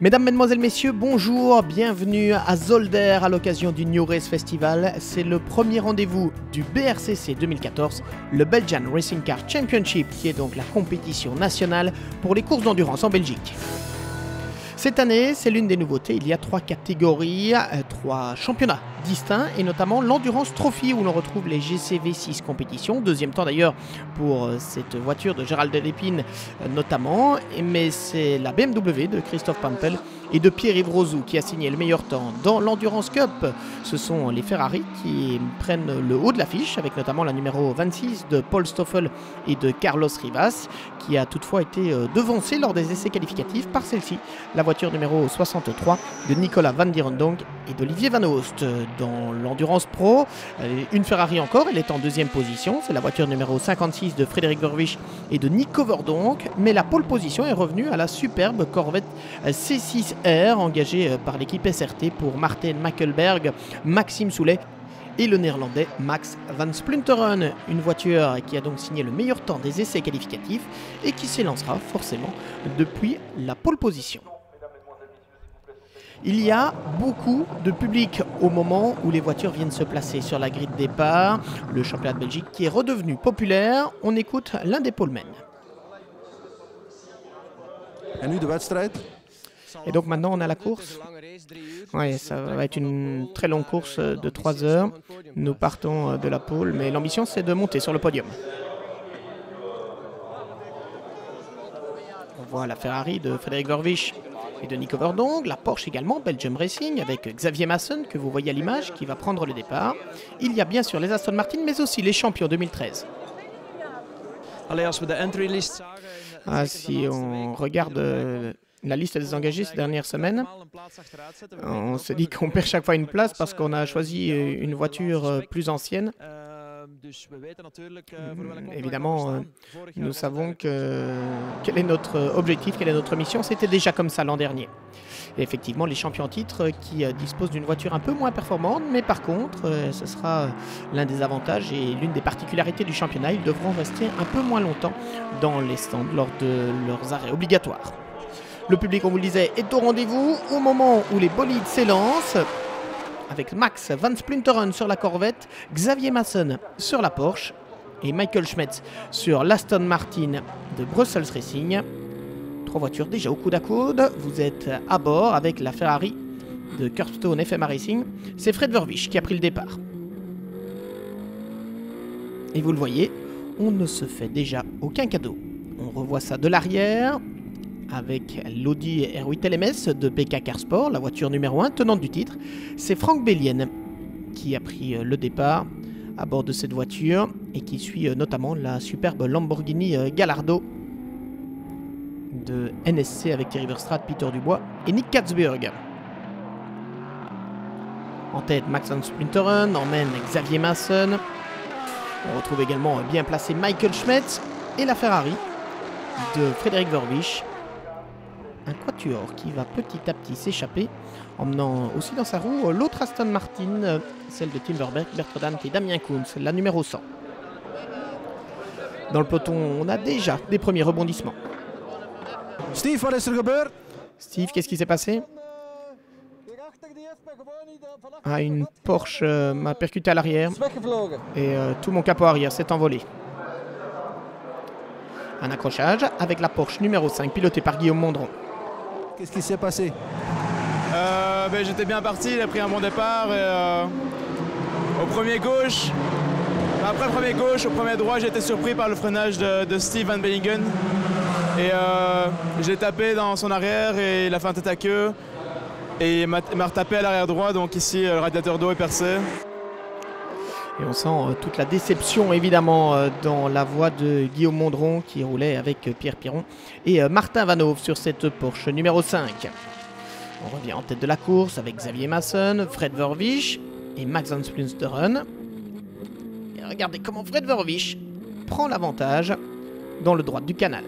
Mesdames, Mesdemoiselles, Messieurs, bonjour, bienvenue à Zolder à l'occasion du New Race Festival. C'est le premier rendez-vous du BRCC 2014, le Belgian Racing Car Championship, qui est donc la compétition nationale pour les courses d'endurance en Belgique. Cette année, c'est l'une des nouveautés, il y a 3 catégories, 3 championnats distincts et notamment l'Endurance Trophy où l'on retrouve les GCV6 compétitions, deuxième temps d'ailleurs pour cette voiture de Gérald Delépine notamment, mais c'est la BMW de Christophe Pampel et de Pierre-Yves Rozou qui a signé le meilleur temps. Dans l'Endurance Cup, ce sont les Ferrari qui prennent le haut de l'affiche avec notamment la numéro 26 de Paul Stoffel et de Carlos Rivas qui a toutefois été devancé lors des essais qualificatifs par celle-ci, la voiture numéro 63 de Nicolas Van Dierendonck et d'Olivier Van Oost. Dans l'Endurance Pro, une Ferrari encore, elle est en deuxième position, c'est la voiture numéro 56 de Frédéric Verwisch et de Nico Verdonck, mais la pole position est revenue à la superbe Corvette C6R engagée par l'équipe SRT pour Martin Mackelberg, Maxime Soulet et le néerlandais Max Van Splunteren, une voiture qui a donc signé le meilleur temps des essais qualificatifs et qui s'élancera forcément depuis la pole position. Il y a beaucoup de public au moment où les voitures viennent se placer sur la grille de départ. Le championnat de Belgique qui est redevenu populaire. On écoute l'un des polemen. Et donc maintenant on a la course. Ouais, ça va être une très longue course de 3 heures. Nous partons de la pole, mais l'ambition c'est de monter sur le podium. On voit la Ferrari de Frédéric Verwisch et de Nico Verdonck, la Porsche également, Belgium Racing, avec Xavier Masson, que vous voyez à l'image, qui va prendre le départ. Il y a bien sûr les Aston Martin, mais aussi les champions 2013. Si on regarde la liste des engagés ces dernières semaines, on se dit qu'on perd chaque fois une place parce qu'on a choisi une voiture plus ancienne. Évidemment, nous savons quel est notre objectif, quelle est notre mission. C'était déjà comme ça l'an dernier. Et effectivement, les champions en titre qui disposent d'une voiture un peu moins performante, mais par contre, ce sera l'un des avantages et l'une des particularités du championnat. Ils devront rester un peu moins longtemps dans les stands lors de leurs arrêts obligatoires. Le public, on vous le disait, est au rendez-vous au moment où les bolides s'élancent, avec Max Van Splunteren sur la Corvette, Xavier Masson sur la Porsche et Michael Schmetz sur l'Aston Martin de Brussels Racing. 3 voitures déjà au coude à coude. Vous êtes à bord avec la Ferrari de Curbstone FMA Racing. C'est Fred Verwisch qui a pris le départ. Et vous le voyez, on ne se fait déjà aucun cadeau. On revoit ça de l'arrière avec l'Audi R8 LMS de BK Carsport, la voiture numéro 1, tenante du titre. C'est Franck Bélien qui a pris le départ à bord de cette voiture et qui suit notamment la superbe Lamborghini Gallardo de NSC avec Thierry Verstraete, Peter Dubois et Nick Katzburg. En tête, Max Van Splunteren emmène Xavier Masson. On retrouve également bien placé Michael Schmetz et la Ferrari de Frédéric Verwisch. Un quatuor qui va petit à petit s'échapper, emmenant aussi dans sa roue l'autre Aston Martin, celle de Tim Verbeek, Bertrand et Damien Koons, la numéro 100. Dans le peloton, on a déjà des premiers rebondissements. Steve, Steve, qu'est-ce qui s'est passé? Une Porsche m'a percuté à l'arrière et tout mon capot arrière s'est envolé. Un accrochage avec la Porsche numéro 5 pilotée par Guillaume Mondron. Qu'est-ce qui s'est passé? J'étais bien parti, il a pris un bon départ et au premier gauche, après premier gauche, au premier droit, j'ai été surpris par le freinage de Steve Van Bellingen et j'ai tapé dans son arrière et il a fait un tête à queue et il m'a retapé à l'arrière droit, donc ici le radiateur d'eau est percé. Et on sent toute la déception évidemment dans la voix de Guillaume Mondron qui roulait avec Pierre Piron et Martin Vanhoove sur cette Porsche numéro 5. On revient en tête de la course avec Xavier Masson, Fred Verwisch et Max Van Splunteren. Et regardez comment Fred Verwisch prend l'avantage dans le droit du canal.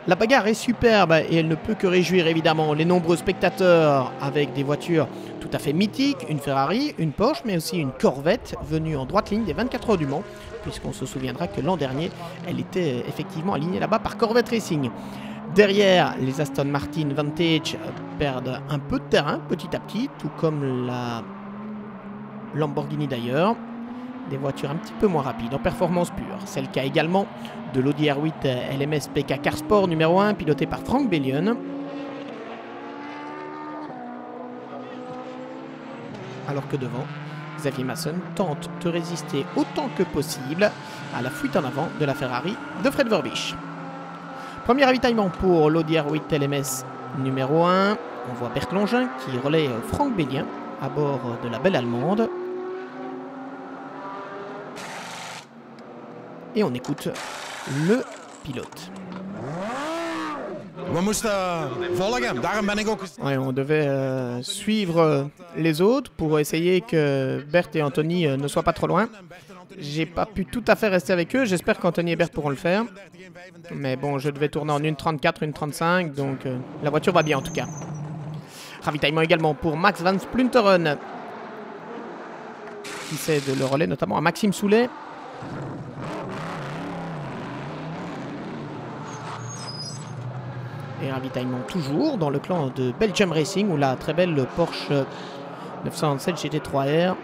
La bagarre est superbe et elle ne peut que réjouir évidemment les nombreux spectateurs avec des voitures tout à fait mythiques, une Ferrari, une Porsche, mais aussi une Corvette venue en droite ligne des 24 heures du Mans, puisqu'on se souviendra que l'an dernier, elle était effectivement alignée là-bas par Corvette Racing. Derrière, les Aston Martin Vantage perdent un peu de terrain petit à petit, tout comme la Lamborghini d'ailleurs. Des voitures un petit peu moins rapides en performance pure. C'est le cas également de l'Audi R8 LMS PK Car Sport numéro 1 piloté par Frank Bellion. Alors que devant, Xavier Masson tente de résister autant que possible à la fuite en avant de la Ferrari de Fred Verbisch. Premier ravitaillement pour l'Audi R8 LMS numéro 1. On voit Bert Longin qui relaie Frank Bellion à bord de la belle allemande. Et on écoute le pilote. Ouais, on devait suivre les autres pour essayer que Bert et Anthony ne soient pas trop loin. J'ai pas pu tout à fait rester avec eux. J'espère qu'Anthony et Bert pourront le faire. Mais bon, je devais tourner en 1.34, 1.35, donc la voiture va bien en tout cas. Ravitaillement également pour Max Van Splunteren, qui cède le relais notamment à Maxime Soulet. Et ravitaillement toujours dans le clan de Belgium Racing, où la très belle Porsche 907 GT3R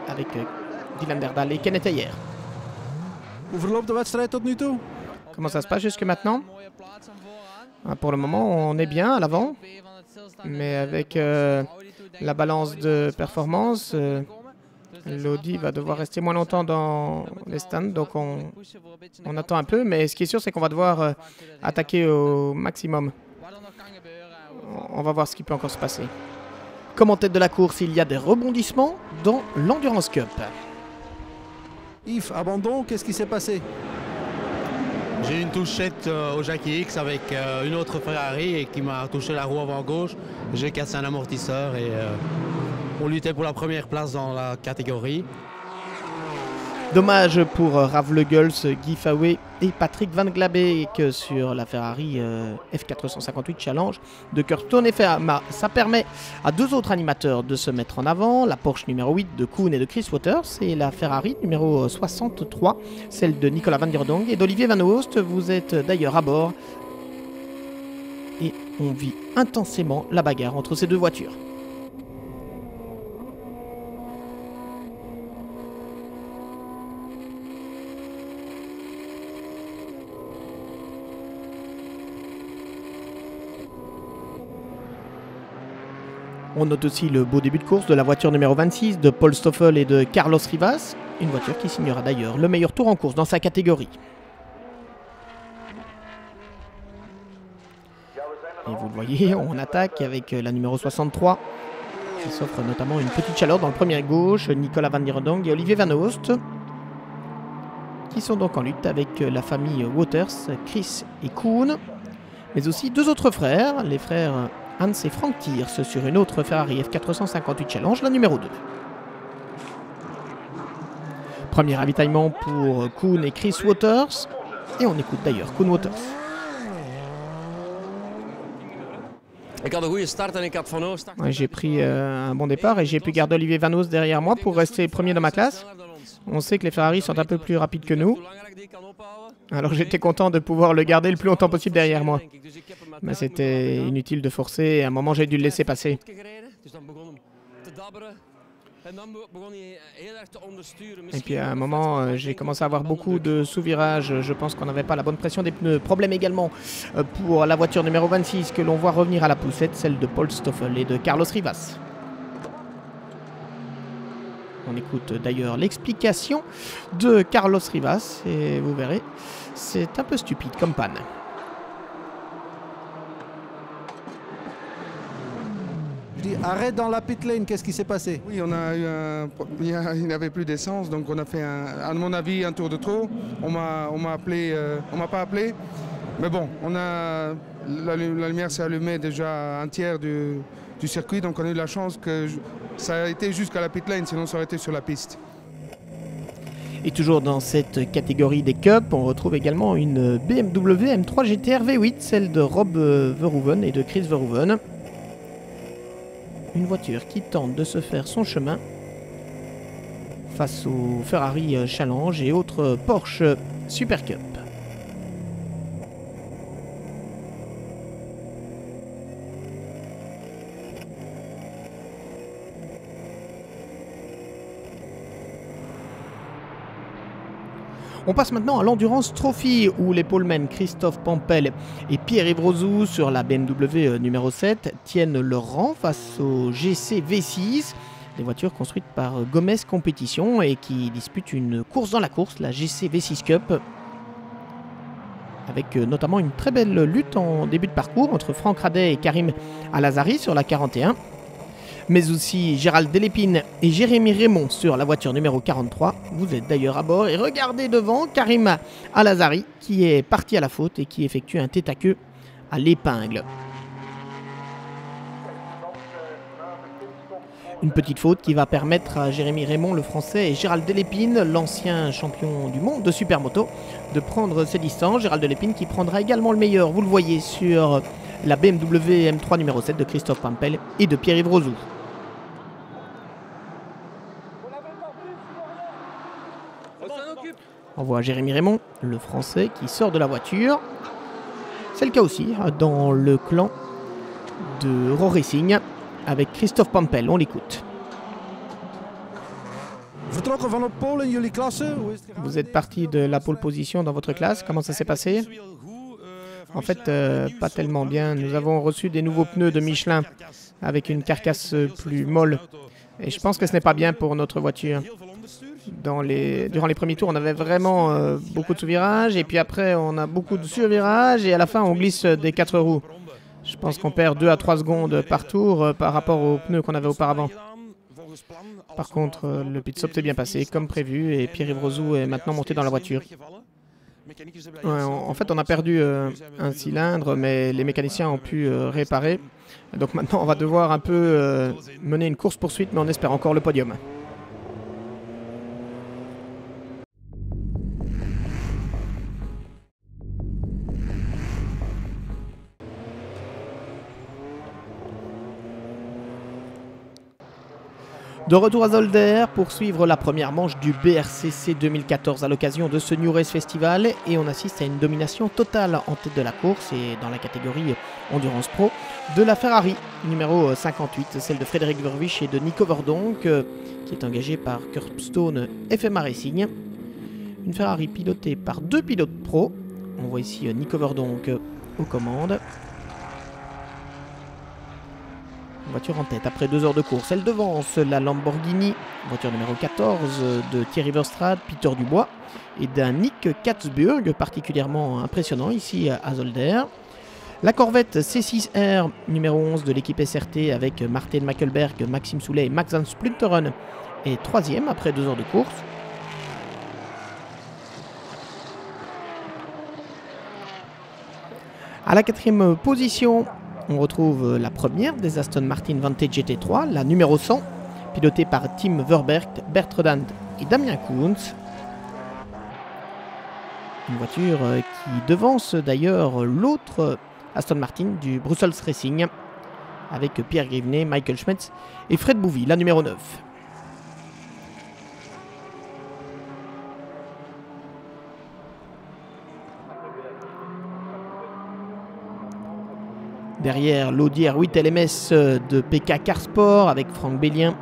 avec Dylan Derdal et Kenneth Ayer. Hoe verloopt de wedstrijd tot nu toe? Comment ça se passe jusque maintenant? Pour le moment, on est bien à l'avant, mais avec la balance de performance, l'Audi va devoir rester moins longtemps dans les stands, donc on attend un peu, mais ce qui est sûr, c'est qu'on va devoir attaquer au maximum. On va voir ce qui peut encore se passer. Comme en tête de la course, il y a des rebondissements dans l'Endurance Cup. Yves, abandon, qu'est-ce qui s'est passé? J'ai eu une touchette au Jackie X avec une autre Ferrari et qui m'a touché la roue avant gauche. J'ai cassé un amortisseur et on luttait pour la première place dans la catégorie. Dommage pour Rav Le Guls, Guy Fawet et Patrick Van Glabeek sur la Ferrari F458 Challenge de Kurt Toneffer. Ça permet à deux autres animateurs de se mettre en avant, la Porsche numéro 8 de Koen et de Chris Waters et la Ferrari numéro 63, celle de Nicolas Van der Donk et d'Olivier Van Oost. Vous êtes d'ailleurs à bord et on vit intensément la bagarre entre ces deux voitures. On note aussi le beau début de course de la voiture numéro 26 de Paul Stoffel et de Carlos Rivas, une voiture qui signera d'ailleurs le meilleur tour en course dans sa catégorie. Et vous le voyez, on attaque avec la numéro 63 qui s'offre notamment une petite chaleur dans le premier gauche, Nicolas Van der Donk et Olivier Van Oost, qui sont donc en lutte avec la famille Waters, Chris et Koen, mais aussi deux autres frères, les frères Hans et Frank Tiers sur une autre Ferrari F458 Challenge, la numéro 2. Premier ravitaillement pour Koen et Chris Waters. Et on écoute d'ailleurs Koen Waters. J'ai pris un bon départ et j'ai pu garder Olivier Van Oost derrière moi pour rester premier dans ma classe. On sait que les Ferrari sont un peu plus rapides que nous. Alors j'étais content de pouvoir le garder le plus longtemps possible derrière moi. Mais c'était inutile de forcer et à un moment j'ai dû le laisser passer. Et puis à un moment j'ai commencé à avoir beaucoup de sous-virages. Je pense qu'on n'avait pas la bonne pression des pneus. Problème également pour la voiture numéro 26 que l'on voit revenir à la poussette, celle de Paul Stoffel et de Carlos Rivas. On écoute d'ailleurs l'explication de Carlos Rivas et vous verrez, c'est un peu stupide comme panne. Je dis arrête dans la pit lane, qu'est-ce qui s'est passé? Oui, on a eu il n'y avait plus d'essence, donc on a fait, à mon avis, un tour de trop. On m'a appelé, on m'a pas appelé, mais bon, la lumière s'est allumée déjà un tiers du circuit, donc on a eu la chance que ça a été jusqu'à la pit lane, sinon ça aurait été sur la piste. Et toujours dans cette catégorie des Cups, on retrouve également une BMW M3 GTR V8, celle de Rob Verhoeven et de Chris Verhoeven. Une voiture qui tente de se faire son chemin face au Ferrari Challenge et autres Porsche Super Cup. On passe maintenant à l'Endurance Trophy où les polemen Christophe Pampel et Pierre-Yves Rozou sur la BMW numéro 7 tiennent leur rang face au GC V6, des voitures construites par Gomez Competition et qui disputent une course dans la course, la GC V6 Cup, avec notamment une très belle lutte en début de parcours entre Franck Radet et Karim Alazari sur la 41. Mais aussi Gérald Delépine et Jérémy Raymond sur la voiture numéro 43. Vous êtes d'ailleurs à bord et regardez devant Karim Alazari qui est parti à la faute et qui effectue un tête à queue à l'épingle. Une petite faute qui va permettre à Jérémy Raymond, le français, et Gérald Delépine, l'ancien champion du monde de supermoto, de prendre ses distances. Gérald Delépine qui prendra également le meilleur, vous le voyez, sur la BMW M3 numéro 7 de Christophe Pampel et de Pierre-Yves Rozou. On voit Jérémy Raymond, le français, qui sort de la voiture. C'est le cas aussi dans le clan de Raw Racing avec Christophe Pampel. On l'écoute. Vous êtes parti de la pole position dans votre classe. Comment ça s'est passé? En fait, pas tellement bien. Nous avons reçu des nouveaux pneus de Michelin avec une carcasse plus molle. Et je pense que ce n'est pas bien pour notre voiture. Durant les premiers tours, on avait vraiment beaucoup de sous-virages. Et puis après, on a beaucoup de sur-virages. Et à la fin, on glisse des 4 roues. Je pense qu'on perd 2 à 3 secondes par tour par rapport aux pneus qu'on avait auparavant. Par contre, le pit stop s'est bien passé, comme prévu. Et Pierre-Yves Rozou est maintenant monté dans la voiture. Ouais, en fait, on a perdu un cylindre, mais les mécaniciens ont pu réparer. Donc maintenant, on va devoir un peu mener une course-poursuite, mais on espère encore le podium. De retour à Zolder pour suivre la première manche du BRCC 2014 à l'occasion de ce New Race Festival et on assiste à une domination totale en tête de la course et dans la catégorie Endurance Pro de la Ferrari numéro 58, celle de Frédéric Verwisch et de Nico Verdonk qui est engagée par Curbstone FMA Racing. Une Ferrari pilotée par 2 pilotes pro, on voit ici Nico Verdonk aux commandes. Voiture en tête après 2 heures de course. Elle devance la Lamborghini, voiture numéro 14 de Thierry Verstraete, Peter Dubois et d'un Nick Katzburg particulièrement impressionnant ici à Zolder. La Corvette C6R numéro 11 de l'équipe SRT avec Martin Mackelberg, Maxime Soulet et Max Van Splinteren est 3e après 2 heures de course. À la 4e position, on retrouve la première des Aston Martin Vantage GT3, la numéro 100, pilotée par Tim Verberg, Bertrand et Damien Koons. Une voiture qui devance d'ailleurs l'autre Aston Martin du Brussels Racing, avec Pierre Grivenet, Michael Schmetz et Fred Bouvy, la numéro 9. Derrière, l'Audi R8 LMS de PK Carsport avec Franck Bélien,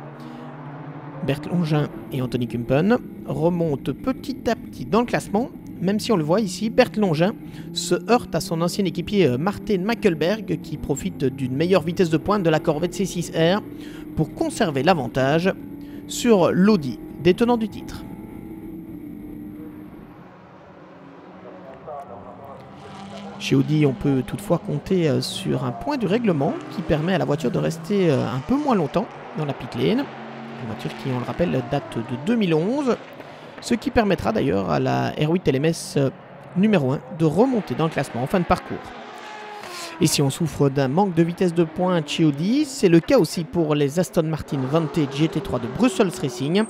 Bert Longin et Anthony Kumpen remonte petit à petit dans le classement. Même si on le voit ici, Bert Longin se heurte à son ancien équipier Martin Mackelberg qui profite d'une meilleure vitesse de pointe de la Corvette C6R pour conserver l'avantage sur l'Audi, détenant du titre. Chez Audi, on peut toutefois compter sur un point du règlement qui permet à la voiture de rester un peu moins longtemps dans la pit lane. Une voiture qui, on le rappelle, date de 2011, ce qui permettra d'ailleurs à la R8 LMS numéro 1 de remonter dans le classement en fin de parcours. Et si on souffre d'un manque de vitesse de pointe chez Audi, c'est le cas aussi pour les Aston Martin Vantage GT3 de Brussels Racing.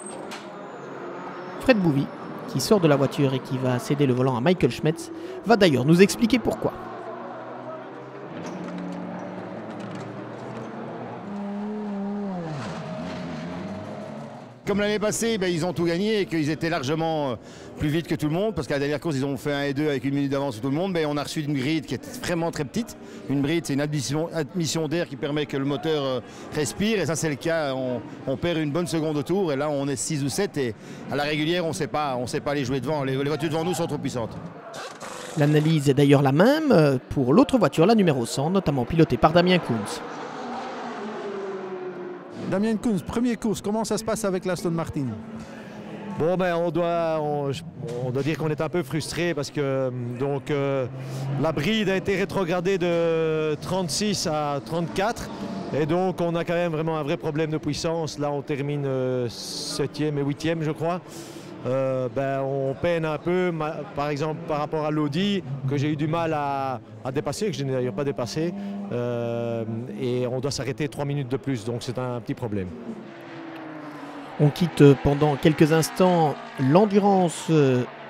Fred Bouvy qui sort de la voiture et qui va céder le volant à Michael Schmetz, va d'ailleurs nous expliquer pourquoi. Comme l'année passée, ils ont tout gagné et qu'ils étaient largement plus vite que tout le monde, parce qu'à la dernière course, ils ont fait 1 et 2 avec 1 minute d'avance sur tout le monde. On a reçu une grille qui est vraiment très petite. Une grille, c'est une admission d'air qui permet que le moteur respire, et ça c'est le cas. On perd une bonne seconde au tour, et là on est 6 ou 7, et à la régulière, on ne sait pas les jouer devant. Les voitures devant nous sont trop puissantes. L'analyse est d'ailleurs la même pour l'autre voiture, la numéro 100, notamment pilotée par Damien Koons. Damien Koons, première course, comment ça se passe avec l'Aston Martin? Bon, on doit dire qu'on est un peu frustré parce que la bride a été rétrogradée de 36 à 34 et donc on a quand même vraiment un vrai problème de puissance. Là on termine 7e et 8e je crois. On peine un peu, par exemple par rapport à l'Audi que j'ai eu du mal à dépasser, que je n'ai d'ailleurs pas dépassé, et on doit s'arrêter 3 minutes de plus, donc c'est un petit problème. On quitte pendant quelques instants l'Endurance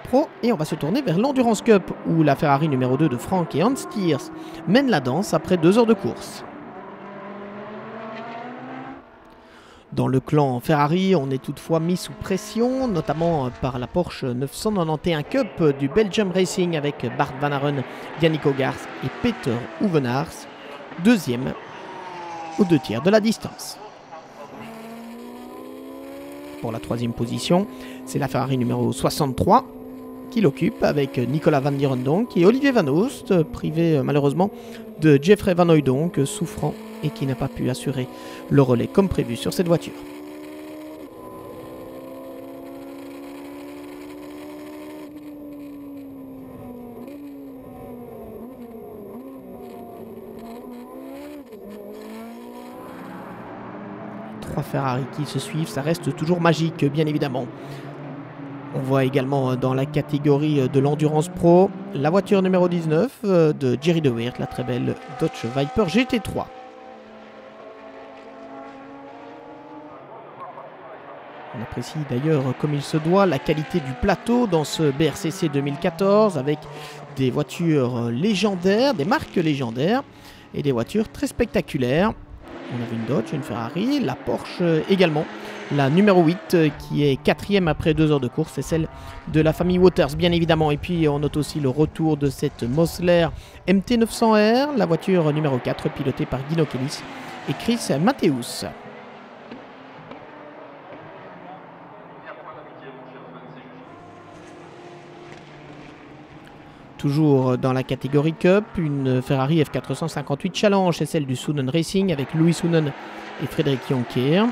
Pro et on va se tourner vers l'Endurance Cup où la Ferrari numéro 2 de Frank et Hans Thiers mène la danse après 2 heures de course. Dans le clan Ferrari, on est toutefois mis sous pression, notamment par la Porsche 991 Cup du Belgium Racing avec Bart Van Aeren, Yannick Hogarth et Peter Uvenaars, deuxième aux 2 tiers de la distance. Pour la 3e position, c'est la Ferrari numéro 63 qui l'occupe avec Nicolas Van Dierendonck et Olivier Van Oost, privé malheureusement de Jeffrey Van Hooydonck, souffrant et qui n'a pas pu assurer le relais comme prévu sur cette voiture. Trois Ferrari qui se suivent, ça reste toujours magique bien évidemment. On voit également dans la catégorie de l'Endurance Pro la voiture numéro 19 de Jerry De Weert, la très belle Dodge Viper GT3. On apprécie d'ailleurs comme il se doit la qualité du plateau dans ce BRCC 2014 avec des voitures légendaires, des marques légendaires et des voitures très spectaculaires. On avait une Dodge, une Ferrari, la Porsche également. La numéro 8 qui est 4e après 2 heures de course, c'est celle de la famille Waters bien évidemment. Et puis on note aussi le retour de cette Mosler MT900R, la voiture numéro 4 pilotée par Guido Kellis et Chris Matthews. Toujours dans la catégorie Cup, une Ferrari F458 Challenge, c'est celle du Soonen Racing avec Louis Soonen et Frédéric Jonker,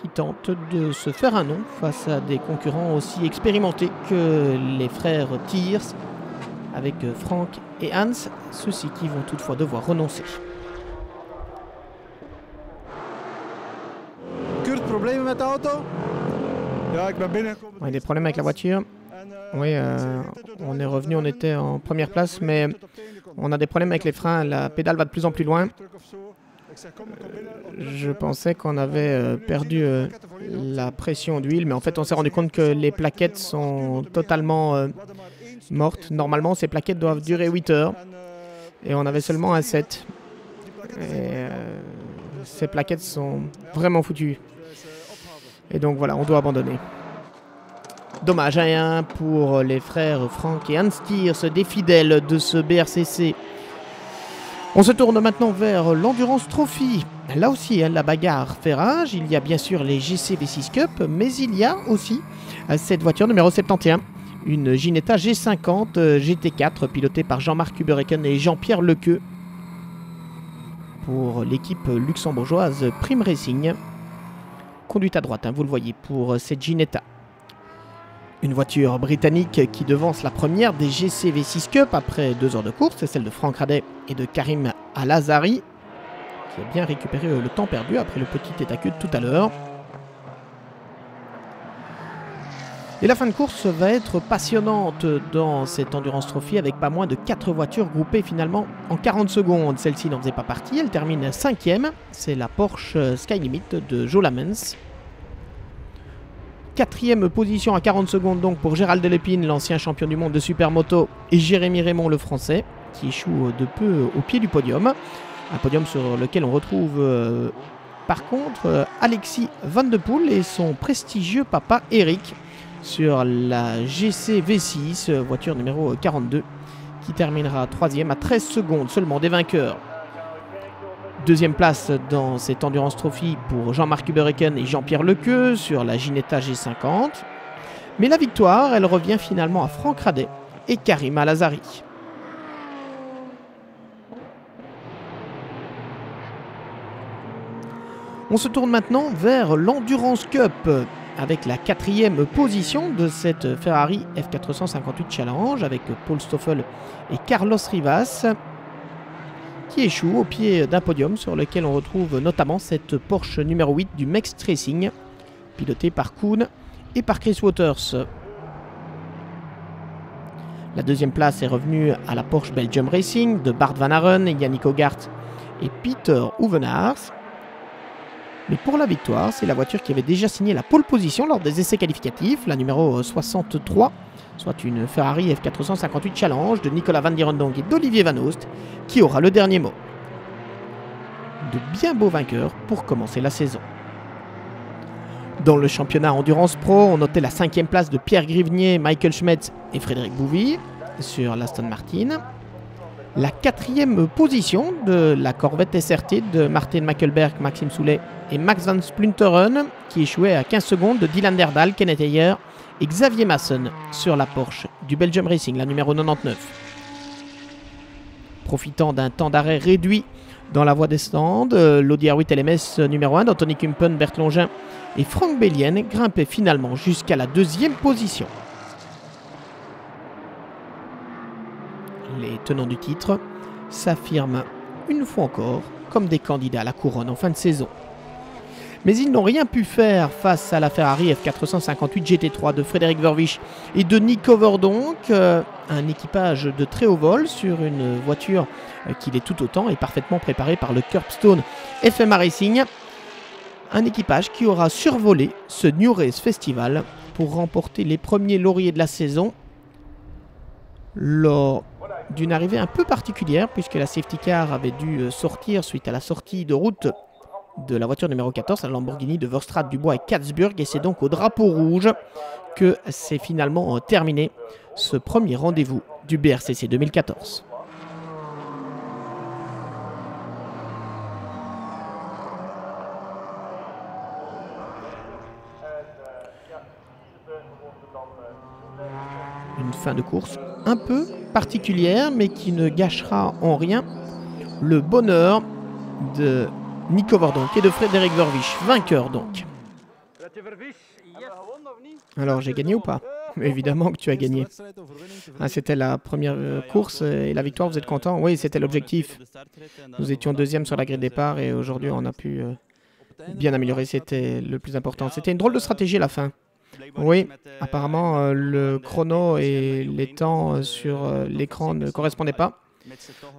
qui tentent de se faire un nom face à des concurrents aussi expérimentés que les frères Thiers, avec Frank et Hans, ceux-ci qui vont toutefois devoir renoncer. Kurt, problemen met de auto? On a des problèmes avec la voiture. Oui, on est revenu, on était en première place, mais on a des problèmes avec les freins. La pédale va de plus en plus loin. Je pensais qu'on avait perdu la pression d'huile, mais en fait on s'est rendu compte que les plaquettes sont totalement mortes. Normalement ces plaquettes doivent durer 8 heures et on avait seulement un 7. Et ces plaquettes sont vraiment foutues. Et donc voilà, on doit abandonner. Dommage pour les frères Frank et Hans Thiers, des fidèles de ce BRCC. On se tourne maintenant vers l'Endurance Trophy. Là aussi, la bagarre fait rage. Il y a bien sûr les GC V6 Cup, mais il y a aussi cette voiture numéro 71. Une Ginetta G50 GT4 pilotée par Jean-Marc Hubereken et Jean-Pierre Lequeux pour l'équipe luxembourgeoise Prime Racing. Conduite à droite, vous le voyez, pour cette Ginetta. Une voiture britannique qui devance la première des GC V6 Cup après 2 heures de course, c'est celle de Frank Radet et de Karim Al-Azari, qui a bien récupéré le temps perdu après le petit état queue de tout à l'heure. Et la fin de course va être passionnante dans cette Endurance Trophy avec pas moins de 4 voitures groupées finalement en 40 secondes. Celle-ci n'en faisait pas partie, elle termine 5e. C'est la Porsche Skylimit de Joe Lamens. 4e position à 40 secondes donc pour Gérald Delépine, l'ancien champion du monde de supermoto, et Jérémy Raymond, le français, qui échoue de peu au pied du podium. Un podium sur lequel on retrouve par contre Alexis Van de Poel et son prestigieux papa Eric sur la GC V6, voiture numéro 42, qui terminera 3e à 13 secondes seulement des vainqueurs. Deuxième place dans cette Endurance Trophy pour Jean-Marc Hüberiken et Jean-Pierre Lequeux sur la Ginetta G50. Mais la victoire, elle revient finalement à Franck Radet et Karim Al-Azari. On se tourne maintenant vers l'Endurance Cup avec la 4e position de cette Ferrari F458 Challenge avec Paul Stoffel et Carlos Rivas, qui échoue au pied d'un podium sur lequel on retrouve notamment cette Porsche numéro 8 du Mext Racing, pilotée par Kuhn et par Chris Waters. La deuxième place est revenue à la Porsche Belgium Racing de Bart Van Aren, Yannick Hogarth et Peter Uvenaars. Mais pour la victoire, c'est la voiture qui avait déjà signé la pole position lors des essais qualificatifs, la numéro 63, soit une Ferrari F458 Challenge de Nicolas Van Dierendonck et d'Olivier Van Oost, qui aura le dernier mot. De bien beaux vainqueurs pour commencer la saison. Dans le championnat Endurance Pro, on notait la 5e place de Pierre Grivnier, Michael Schmetz et Frédéric Bouvy sur l'Aston Martin. La 4e position de la Corvette SRT de Martin Mackelberg, Maxime Soulet et Max Van Splunteren, qui échouait à 15 secondes de Dylan Derdal, Kenneth Ayer et Xavier Masson sur la Porsche du Belgium Racing, la numéro 99. Profitant d'un temps d'arrêt réduit dans la voie des stands, l'Audi R8 LMS numéro 1 d'Anthony Kumpen, Bert Longin et Franck Bellienne grimpaient finalement jusqu'à la 2e position. Les tenants du titre s'affirment une fois encore comme des candidats à la couronne en fin de saison. Mais ils n'ont rien pu faire face à la Ferrari F458 GT3 de Frédéric Verwisch et de Nick Overdonk, un équipage de très haut vol sur une voiture qui l'est tout autant et parfaitement préparée par le Curbstone FMA Racing. Un équipage qui aura survolé ce New Race Festival pour remporter les premiers lauriers de la saison lors d'une arrivée un peu particulière puisque la safety car avait dû sortir suite à la sortie de route de la voiture numéro 14, la Lamborghini de Verstraete, Dubois et Katzburg, et c'est donc au drapeau rouge que s'est finalement terminé ce premier rendez-vous du BRCC 2014. Une fin de course un peu particulière, mais qui ne gâchera en rien le bonheur de Nick Overdonk et de Frédéric Verwisch, vainqueur donc. Alors j'ai gagné ou pas? Évidemment que tu as gagné. Ah, c'était la première course et la victoire, vous êtes content? Oui, c'était l'objectif. Nous étions 2e sur la grille de départ et aujourd'hui on a pu bien améliorer, c'était le plus important. C'était une drôle de stratégie à la fin. Oui, apparemment le chrono et les temps sur l'écran ne correspondaient pas.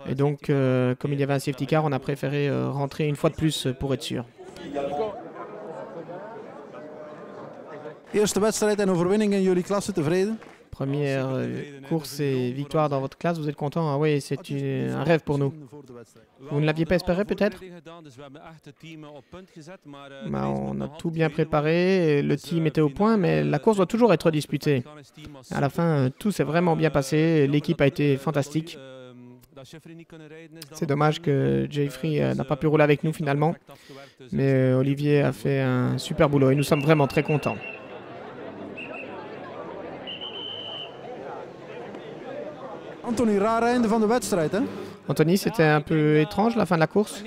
Et donc, comme il y avait un safety car, on a préféré rentrer une fois de plus pour être sûr. Eerste wedstrijd en overwinning in jullie klasse, tevreden? Première course et victoire dans votre classe, vous êtes content? Ah oui, c'est un rêve pour nous. Vous ne l'aviez pas espéré peut-être? Bah, on a tout bien préparé, le team était au point, mais la course doit toujours être disputée. À la fin, tout s'est vraiment bien passé, l'équipe a été fantastique. C'est dommage que Jeffrey n'a pas pu rouler avec nous finalement, mais Olivier a fait un super boulot et nous sommes vraiment très contents. Anthony, raar einde van de wedstrijd, hè? Anthony, c'était un peu étrange la fin de la course.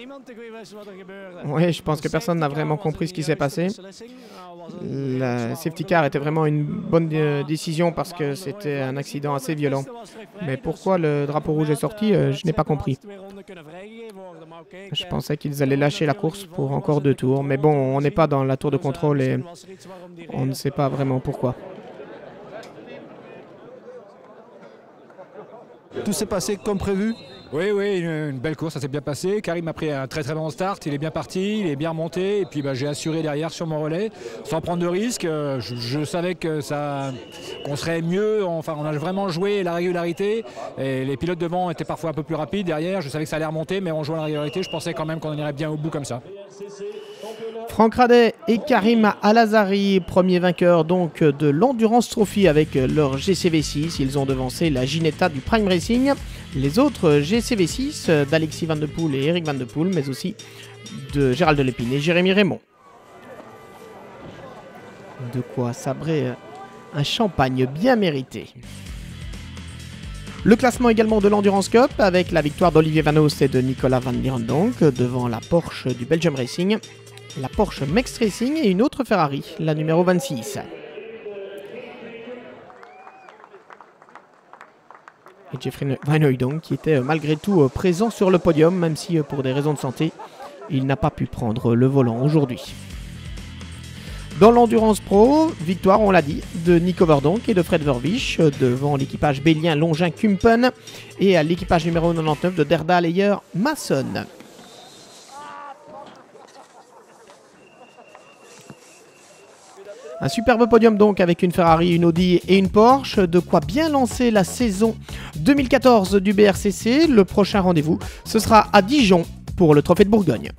Oui, je pense que personne n'a vraiment compris ce qui s'est passé. La safety car était vraiment une bonne décision parce que c'était un accident assez violent. Mais pourquoi le drapeau rouge est sorti, je n'ai pas compris. Je pensais qu'ils allaient lâcher la course pour encore 2 tours. Mais bon, on n'est pas dans la tour de contrôle et on ne sait pas vraiment pourquoi. Tout s'est passé comme prévu? Oui, une belle course, ça s'est bien passé. Karim a pris un très très bon start, il est bien parti, il est bien remonté. Et puis j'ai assuré derrière sur mon relais, sans prendre de risques. Je savais qu'on serait mieux, enfin on a vraiment joué la régularité. Et les pilotes devant étaient parfois un peu plus rapides derrière. Je savais que ça allait remonter, mais en jouant la régularité, je pensais quand même qu'on irait bien au bout comme ça. Franck Radet et Karim Alazari, premiers vainqueurs donc de l'Endurance Trophy avec leur GCV6. Ils ont devancé la Ginetta du Prime Racing. Les autres GCV6 d'Alexis Van de Poel et Eric Van de Poel, mais aussi de Gérald Delépine et Jérémy Raymond. De quoi sabrer un champagne bien mérité. Le classement également de l'Endurance Cup avec la victoire d'Olivier Vanos et de Nicolas Van Dierendonck devant la Porsche du Belgium Racing, la Porsche Mext Racing et une autre Ferrari, la numéro 26. Et Jeffrey Van Hooydonk qui était malgré tout présent sur le podium, même si pour des raisons de santé, il n'a pas pu prendre le volant aujourd'hui. Dans l'Endurance Pro, victoire, on l'a dit, de Nico Verdonck et de Fred Verwisch devant l'équipage Bélien Longin Kumpen et à l'équipage numéro 99 de Derda Leyer Masson. Un superbe podium donc avec une Ferrari, une Audi et une Porsche. De quoi bien lancer la saison 2014 du BRCC. Le prochain rendez-vous, ce sera à Dijon pour le Trophée de Bourgogne.